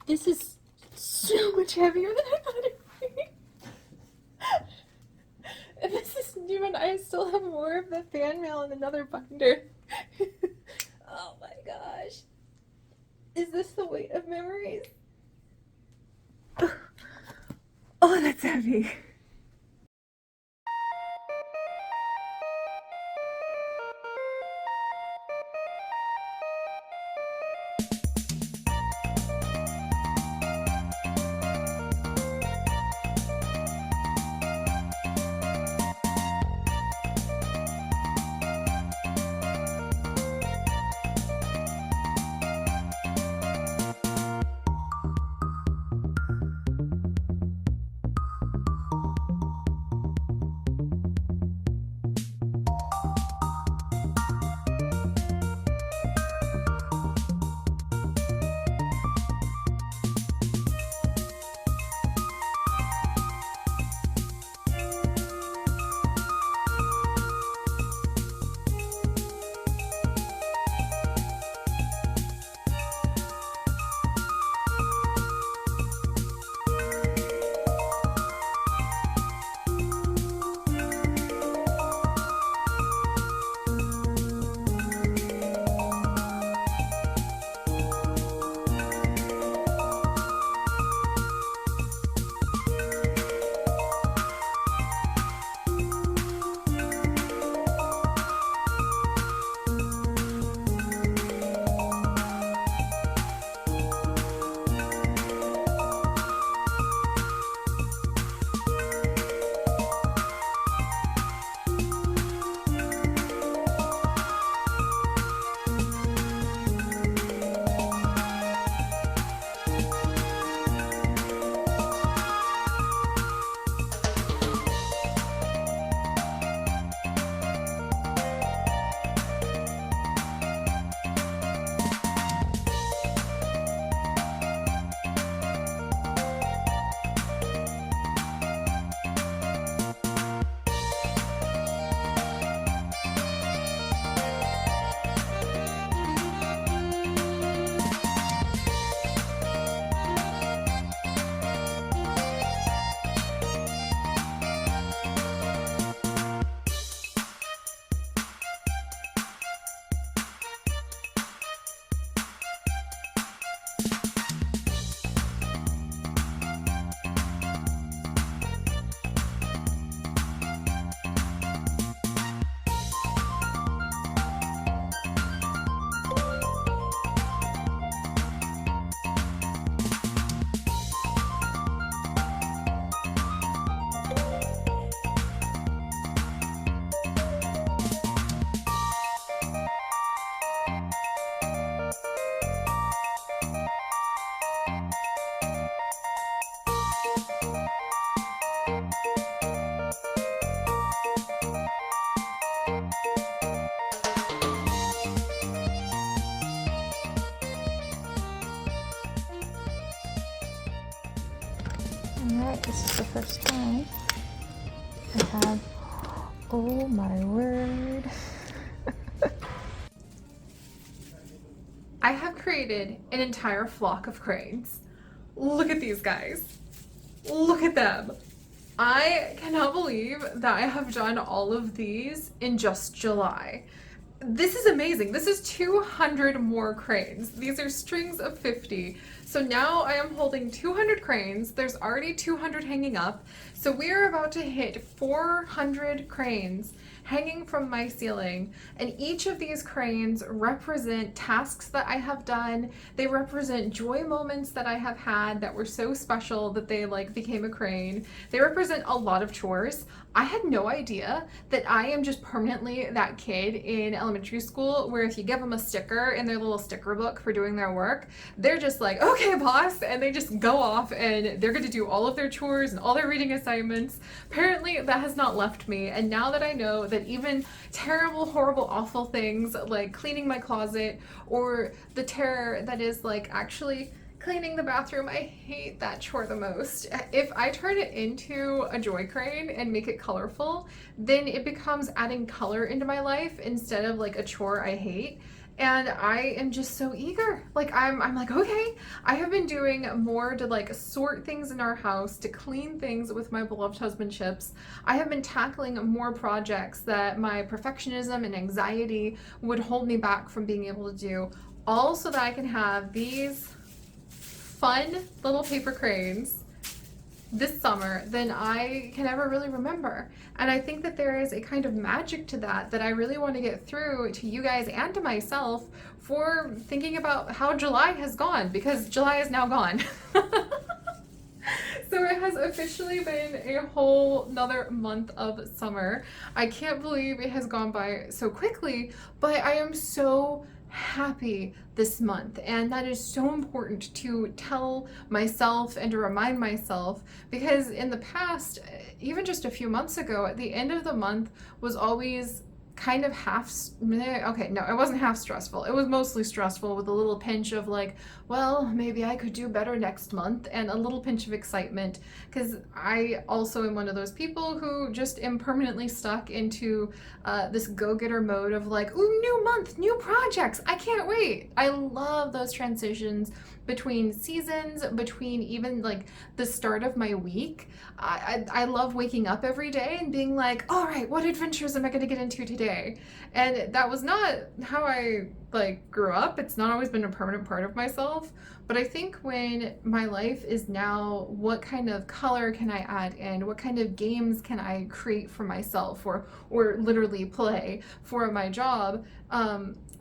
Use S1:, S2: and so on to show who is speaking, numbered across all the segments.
S1: This is so much heavier than I thought it would be. And this is new, and I still have more of the fan mail in another binder. Oh my gosh. Is this the weight of memories? Oh, that's heavy. Alright, this is the first time I have, oh my word. I have created an entire flock of cranes. Look at these guys. Look at them. I cannot believe that I have done all of these in just July. This is amazing. This is 200 more cranes. These are strings of 50. So now I am holding 200 cranes. There's already 200 hanging up. So we are about to hit 400 cranes hanging from my ceiling, and each of these cranes represent tasks that I have done. They represent joy moments that I have had that were so special that they like became a crane. They represent a lot of chores. I had no idea that I am just permanently that kid in elementary school where if you give them a sticker in their little sticker book for doing their work, they're just like, okay boss, and they just go off and they're going to do all of their chores and all their reading assignments. Apparently that has not left me, and now that I know that even terrible, horrible, awful things like cleaning my closet or the terror that is like actually cleaning the bathroom, I hate that chore the most. If I turn it into a joy crane and make it colorful, then it becomes adding color into my life instead of like a chore I hate. And I am just so eager. Like I'm like, okay, I have been doing more to like sort things in our house, to clean things with my beloved husband Chips. I have been tackling more projects that my perfectionism and anxiety would hold me back from being able to do, all so that I can have these fun little paper cranes this summer than I can ever really remember. And I think that there is a kind of magic to that that I really want to get through to you guys and to myself for thinking about how July has gone, because July is now gone. So it has officially been a whole another month of summer. I can't believe it has gone by so quickly, but I am so happy this month, and that is so important to tell myself and to remind myself, because in the past, even just a few months ago, at the end of the month was always kind of okay, no, it wasn't half stressful. It was mostly stressful with a little pinch of like, well, maybe I could do better next month, and a little pinch of excitement, because I also am one of those people who just am permanently stuck into this go-getter mode of like, ooh, new month, new projects, I can't wait. I love those transitions between seasons, between even like the start of my week. I love waking up every day and being like, all right, what adventures am I going to get into today? And that was not how I like grew up. It's not always been a permanent part of myself. But I think when my life is now, what kind of color can I add in? What kind of games can I create for myself, or literally play for my job?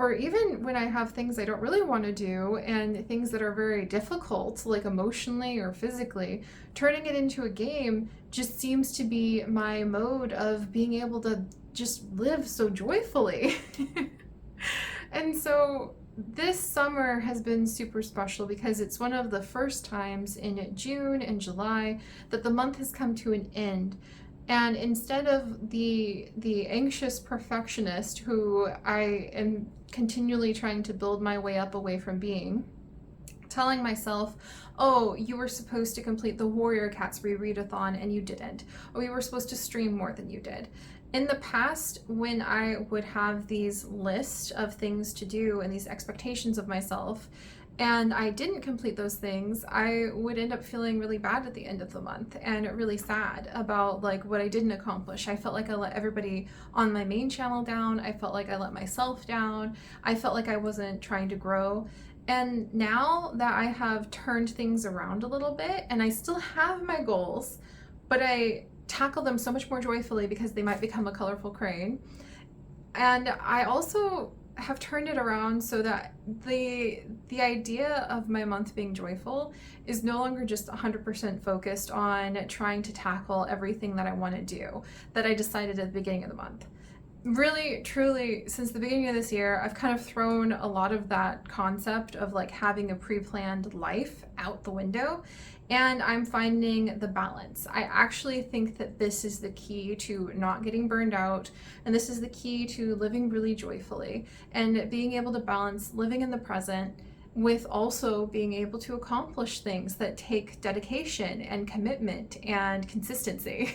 S1: Or even when I have things I don't really want to do and things that are very difficult, like emotionally or physically, turning it into a game just seems to be my mode of being able to just live so joyfully. And so this summer has been super special because it's one of the first times in June and July that the month has come to an end. And instead of the anxious perfectionist who I am continually trying to build my way up away from being, telling myself, oh, you were supposed to complete the Warrior Cats rereadathon and you didn't. Oh, you were supposed to stream more than you did. In the past, when I would have these lists of things to do and these expectations of myself, and I didn't complete those things, I would end up feeling really bad at the end of the month and really sad about like what I didn't accomplish. I felt like I let everybody on my main channel down. I felt like I let myself down. I felt like I wasn't trying to grow. And now that I have turned things around a little bit, and I still have my goals, but I tackle them so much more joyfully because they might become a colorful crane. And I also have turned it around so that the idea of my month being joyful is no longer just 100% focused on trying to tackle everything that I want to do that I decided at the beginning of the month. Really, truly, since the beginning of this year, I've kind of thrown a lot of that concept of like having a pre-planned life out the window, and I'm finding the balance. I actually think that this is the key to not getting burned out, and this is the key to living really joyfully and being able to balance living in the present with also being able to accomplish things that take dedication and commitment and consistency.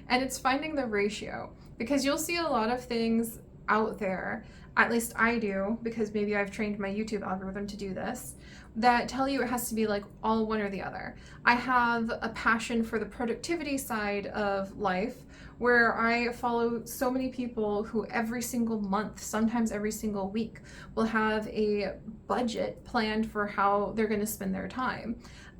S1: And it's finding the ratio, because you'll see a lot of things out there, at least I do, because maybe I've trained my YouTube algorithm to do this, that tell you it has to be like all one or the other. I have a passion for the productivity side of life, where I follow so many people who every single month, sometimes every single week, will have a budget planned for how they're going to spend their time.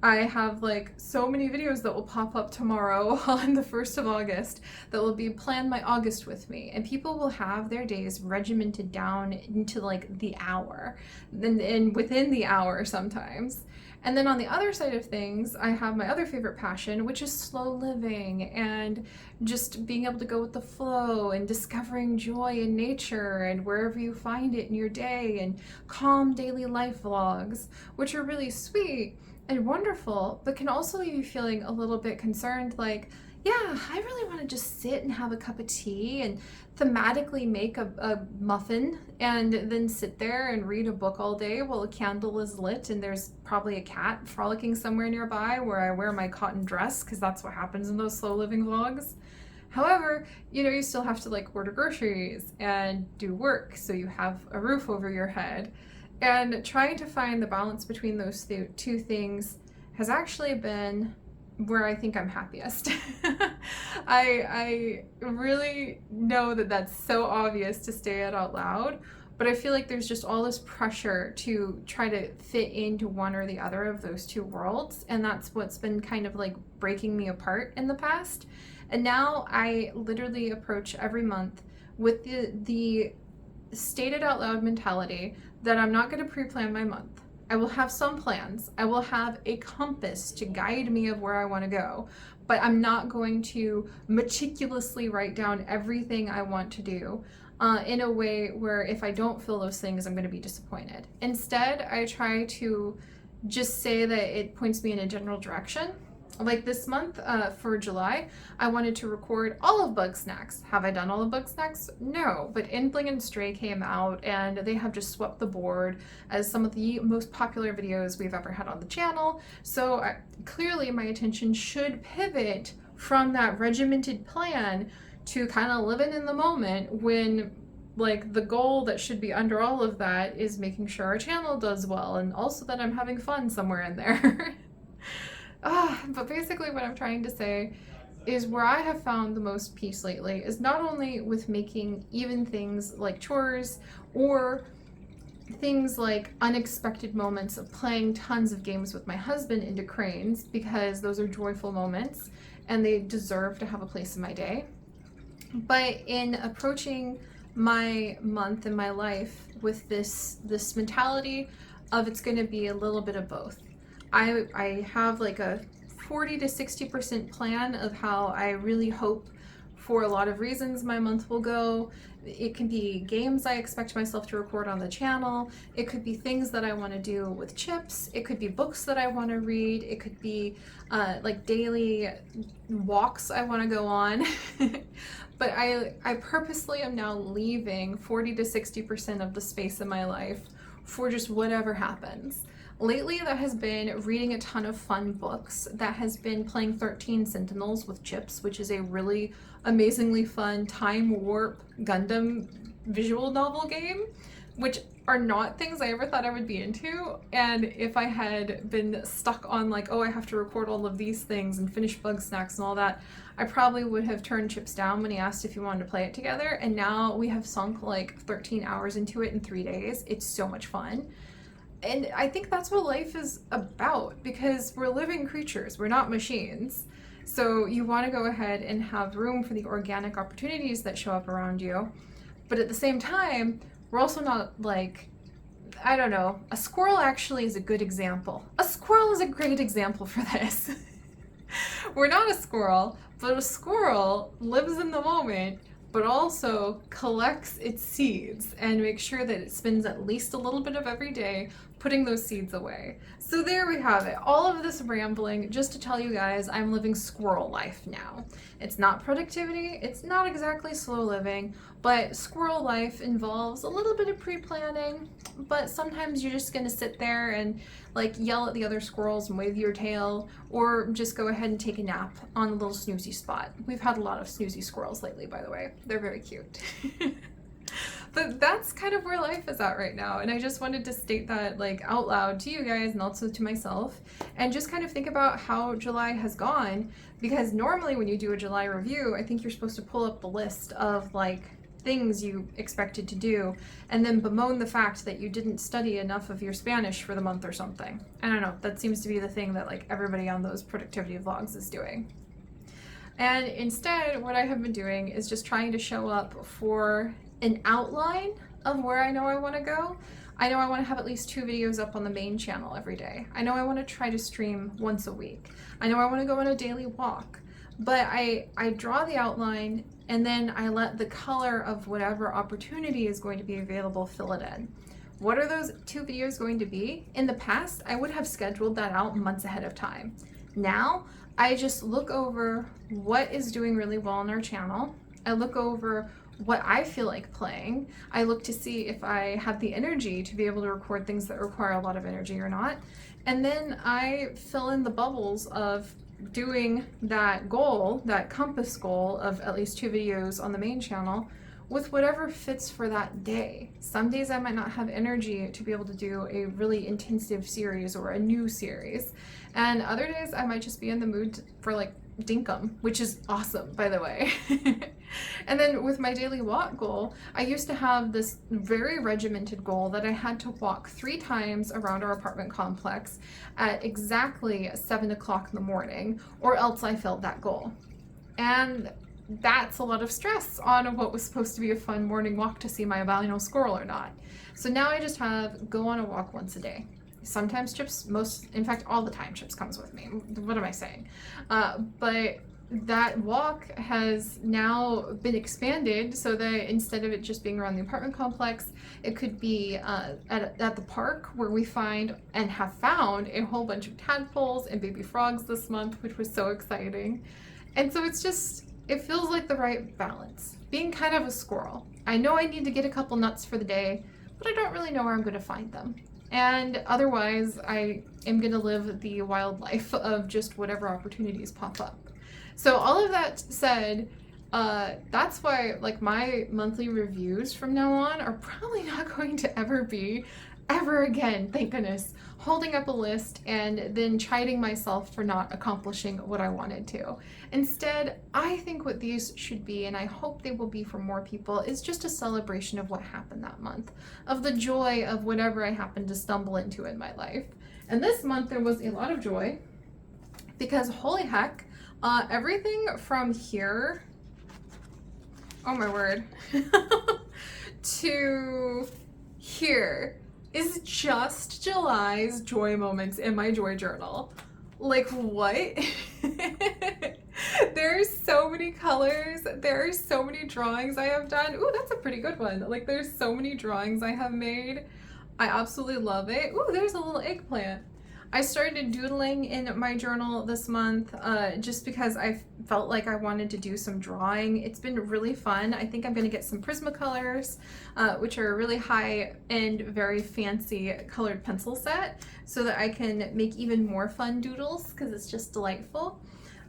S1: I have like so many videos that will pop up tomorrow on the 1st of August that will be plan my August with me, and people will have their days regimented down into like the hour, and within the hour sometimes. And then on the other side of things, I have my other favorite passion, which is slow living and just being able to go with the flow and discovering joy in nature and wherever you find it in your day, and calm daily life vlogs, which are really sweet and wonderful, but can also leave you feeling a little bit concerned, like, yeah, I really want to just sit and have a cup of tea and thematically make a muffin and then sit there and read a book all day while a candle is lit and there's probably a cat frolicking somewhere nearby where I wear my cotton dress, because that's what happens in those slow living vlogs. However, you know, you still have to like order groceries and do work so you have a roof over your head. And trying to find the balance between those two things has actually been where I think I'm happiest. I really know that that's so obvious to say it out loud, but I feel like there's just all this pressure to try to fit into one or the other of those two worlds, and that's what's been kind of like breaking me apart in the past. And now I literally approach every month with the stated out loud mentality that I'm not going to pre-plan my month. I will have some plans. I will have a compass to guide me of where I want to go, but I'm not going to meticulously write down everything I want to do in a way where if I don't feel those things, I'm going to be disappointed. Instead, I try to just say that it points me in a general direction. Like this month for July, I wanted to record all of Bugsnax. Have I done all of Bugsnax? No, but Infling and Stray came out and they have just swept the board as some of the most popular videos we've ever had on the channel. So clearly my attention should pivot from that regimented plan to kind of living in the moment, when like the goal that should be under all of that is making sure our channel does well and also that I'm having fun somewhere in there. But basically what I'm trying to say is where I have found the most peace lately is not only with making even things like chores or things like unexpected moments of playing tons of games with my husband into cranes, because those are joyful moments and they deserve to have a place in my day, but in approaching my month and my life with this mentality of it's going to be a little bit of both. I have like a 40 to 60% plan of how I really hope for a lot of reasons my month will go. It can be games I expect myself to record on the channel. It could be things that I want to do with chips. It could be books that I want to read. It could be like daily walks I want to go on. But I purposely am now leaving 40 to 60% of the space in my life for just whatever happens. Lately, that has been reading a ton of fun books. That has been playing 13 Sentinels with chips, which is a really amazingly fun time warp Gundam visual novel game, which are not things I ever thought I would be into. And if I had been stuck on like, oh, I have to record all of these things and finish Bugsnax and all that, I probably would have turned Chips down when he asked if he wanted to play it together. And now we have sunk like 13 hours into it in 3 days. It's so much fun. And I think that's what life is about, because we're living creatures, we're not machines. So you want to go ahead and have room for the organic opportunities that show up around you. But at the same time, we're also not like, I don't know, a squirrel actually is a good example. A squirrel is a great example for this. We're not a squirrel, but a squirrel lives in the moment, but also collects its seeds and makes sure that it spends at least a little bit of every day putting those seeds away. So there we have it. All of this rambling just to tell you guys I'm living squirrel life now. It's not productivity, it's not exactly slow living, but squirrel life involves a little bit of pre-planning, but sometimes you're just gonna sit there and like yell at the other squirrels and wave your tail, or just go ahead and take a nap on a little snoozy spot. We've had a lot of snoozy squirrels lately, by the way. They're very cute. But that's kind of where life is at right now, and I just wanted to state that like out loud to you guys and also to myself, and just kind of think about how July has gone, because normally when you do a July review, I think you're supposed to pull up the list of like things you expected to do and then bemoan the fact that you didn't study enough of your Spanish for the month or something. I don't know, that seems to be the thing that like everybody on those productivity vlogs is doing. And instead, what I have been doing is just trying to show up for an outline of where I know I want to go. I know I want to have at least 2 videos up on the main channel every day. I know I want to try to stream once a week. I know I want to go on a daily walk. But I draw the outline, and then I let the color of whatever opportunity is going to be available fill it in. What are those 2 videos going to be? In the past, I would have scheduled that out months ahead of time. Now, I just look over what is doing really well on our channel. I look over what I feel like playing. I look to see if I have the energy to be able to record things that require a lot of energy or not. And then I fill in the bubbles of doing that goal, that compass goal of at least 2 videos on the main channel with whatever fits for that day. Some days I might not have energy to be able to do a really intensive series or a new series, and other days I might just be in the mood for like dinkum, which is awesome, by the way. And then with my daily walk goal, I used to have this very regimented goal that I had to walk 3 times around our apartment complex at exactly 7 o'clock in the morning, or else I failed that goal. And that's a lot of stress on what was supposed to be a fun morning walk to see my albino squirrel or not. So now I just have go on a walk once a day. Sometimes Chips, in fact, all the time Chips comes with me. What am I saying? But that walk has now been expanded so that instead of it just being around the apartment complex, it could be at the park, where we find and have found a whole bunch of tadpoles and baby frogs this month, which was so exciting. And so it feels like the right balance. Being kind of a squirrel. I know I need to get a couple nuts for the day, but I don't really know where I'm going to find them. And otherwise, I am going to live the wild life of just whatever opportunities pop up. So all of that said, that's why like my monthly reviews from now on are probably not going to ever be, ever again, thank goodness, holding up a list and then chiding myself for not accomplishing what I wanted to. Instead, I think what these should be, and I hope they will be for more people, is just a celebration of what happened that month, of the joy of whatever I happened to stumble into in my life. And this month there was a lot of joy, because holy heck, everything from here, oh my word, to here is just July's joy moments in my joy journal. Like, what? There's so many colors. There are so many drawings I have done. Ooh, that's a pretty good one. Like, there's so many drawings I have made. I absolutely love it. Ooh, there's a little eggplant. I started doodling in my journal this month just because I felt like I wanted to do some drawing. It's been really fun. I think I'm going to get some Prismacolors, which are a really high-end, very fancy colored pencil set, so that I can make even more fun doodles, because it's just delightful.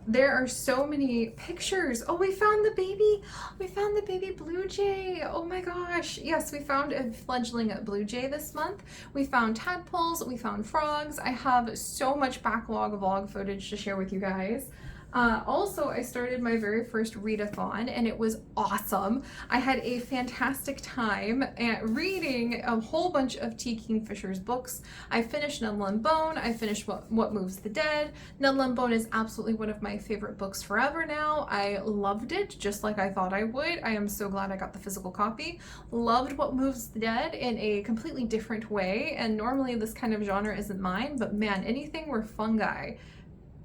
S1: There are so many pictures. Oh, we found the baby blue jay. Oh my gosh. Yes, we found a fledgling blue jay this month. We found tadpoles, we found frogs. I have so much backlog vlog footage to share with you guys. Also, I started my very first readathon, and it was awesome. I had a fantastic time at reading a whole bunch of T. Kingfisher's books. I finished Nettle and Bone. I finished What Moves the Dead. Nettle and Bone is absolutely one of my favorite books forever now. I loved it just like I thought I would. I am so glad I got the physical copy. Loved What Moves the Dead in a completely different way, and normally this kind of genre isn't mine, but man, anything where fungi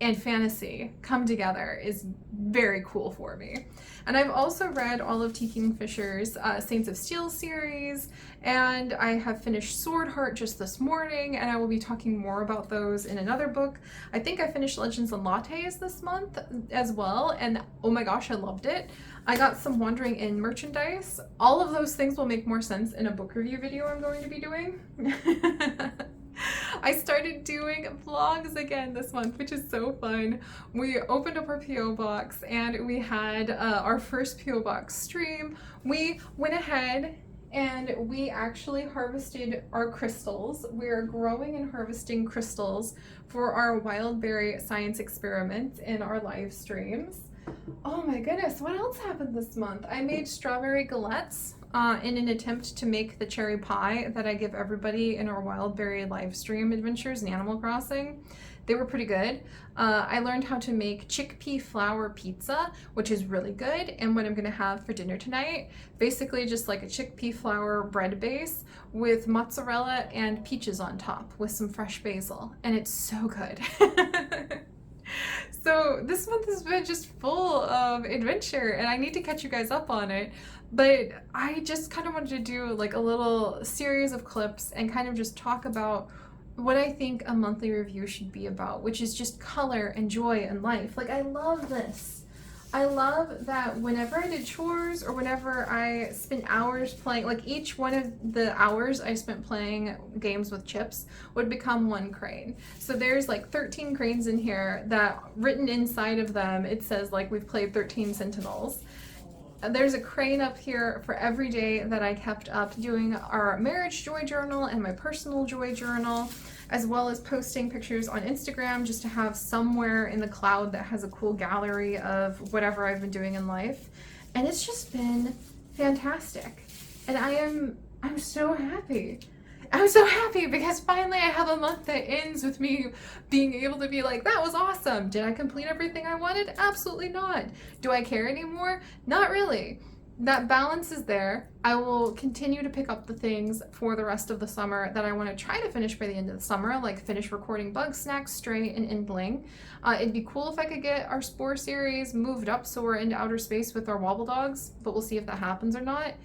S1: and fantasy come together is very cool for me. And I've also read all of T. Kingfisher's Saints of Steel series, and I have finished Swordheart just this morning, and I will be talking more about those in another book. I think I finished Legends and Lattes this month as well, and oh my gosh, I loved it. I got some Wandering Inn merchandise. All of those things will make more sense in a book review video I'm going to be doing. I started doing vlogs again this month, which is so fun. We opened up our P.O. box and we had our first P.O. box stream. We went ahead and we actually harvested our crystals. We're growing and harvesting crystals for our wild berry science experiments in our live streams. Oh my goodness, what else happened this month? I made strawberry galettes in an attempt to make the cherry pie that I give everybody in our wild berry live stream adventures in Animal Crossing. They were pretty good. I learned how to make chickpea flour pizza, which is really good, and what I'm gonna have for dinner tonight, basically just like a chickpea flour bread base with mozzarella and peaches on top with some fresh basil, and it's so good. So this month has been just full of adventure, and I need to catch you guys up on it, but I just kind of wanted to do like a little series of clips and kind of just talk about what I think a monthly review should be about, which is just color and joy and life. Like, I love this. I love that whenever I did chores or whenever I spent hours playing, like each one of the hours I spent playing games with chips would become one crane. So there's like 13 cranes in here that written inside of them, it says like we've played 13 Sentinels. There's a crane up here for every day that I kept up doing our marriage joy journal and my personal joy journal, as well as posting pictures on Instagram just to have somewhere in the cloud that has a cool gallery of whatever I've been doing in life. And it's just been fantastic. And I'm so happy. I'm so happy because finally I have a month that ends with me being able to be like, that was awesome. Did I complete everything I wanted? Absolutely not. Do I care anymore? Not really. That balance is there. I will continue to pick up the things for the rest of the summer that I want to try to finish by the end of the summer, like finish recording Bug Snacks, Stray, and Endling. It'd be cool if I could get our Spore series moved up so we're into outer space with our Wobble Dogs, but we'll see if that happens or not.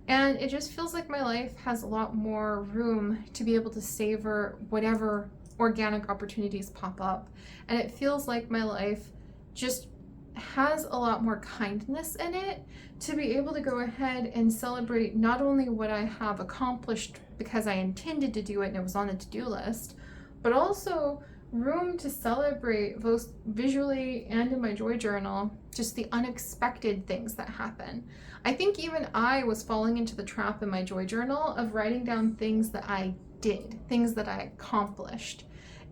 S1: And it just feels like my life has a lot more room to be able to savor whatever organic opportunities pop up. And it feels like my life just has a lot more kindness in it to be able to go ahead and celebrate not only what I have accomplished because I intended to do it and it was on the to-do list, but also room to celebrate both visually and in my joy journal, just the unexpected things that happen. I think even I was falling into the trap in my joy journal of writing down things that I did, things that I accomplished.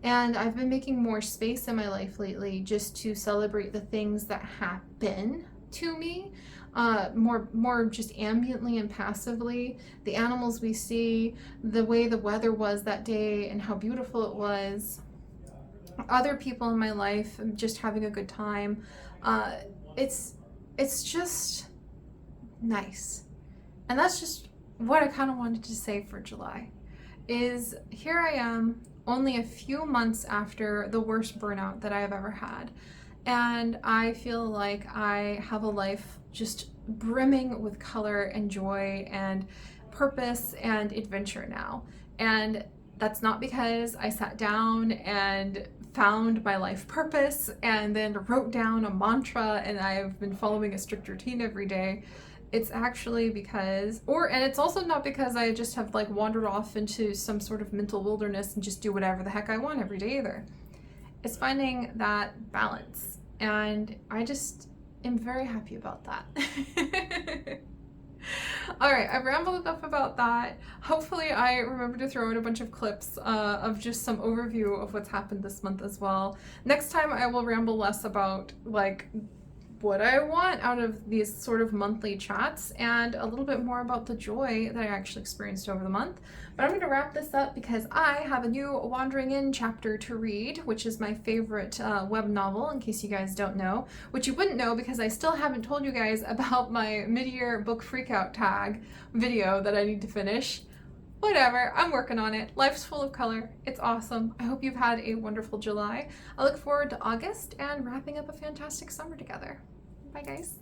S1: And I've been making more space in my life lately just to celebrate the things that happen to me, more just ambiently and passively. The animals we see, the way the weather was that day and how beautiful it was, other people in my life just having a good time. It's just nice. And that's just what I kind of wanted to say for July. Is here I am, only a few months after the worst burnout that I have ever had. And I feel like I have a life just brimming with color and joy and purpose and adventure now. And that's not because I sat down and found my life purpose and then wrote down a mantra and I've been following a strict routine every day. It's actually because, and it's also not because I just have like wandered off into some sort of mental wilderness and just do whatever the heck I want every day either. It's finding that balance. And I just am very happy about that. All right, I've rambled enough about that. Hopefully I remember to throw in a bunch of clips of just some overview of what's happened this month as well. Next time I will ramble less about like what I want out of these sort of monthly chats and a little bit more about the joy that I actually experienced over the month. But I'm going to wrap this up because I have a new Wandering In chapter to read, which is my favorite web novel, in case you guys don't know, which you wouldn't know because I still haven't told you guys about my mid-year book freakout tag video that I need to finish. Whatever, I'm working on it. Life's full of color. It's awesome. I hope you've had a wonderful July. I look forward to August and wrapping up a fantastic summer together. Bye, guys.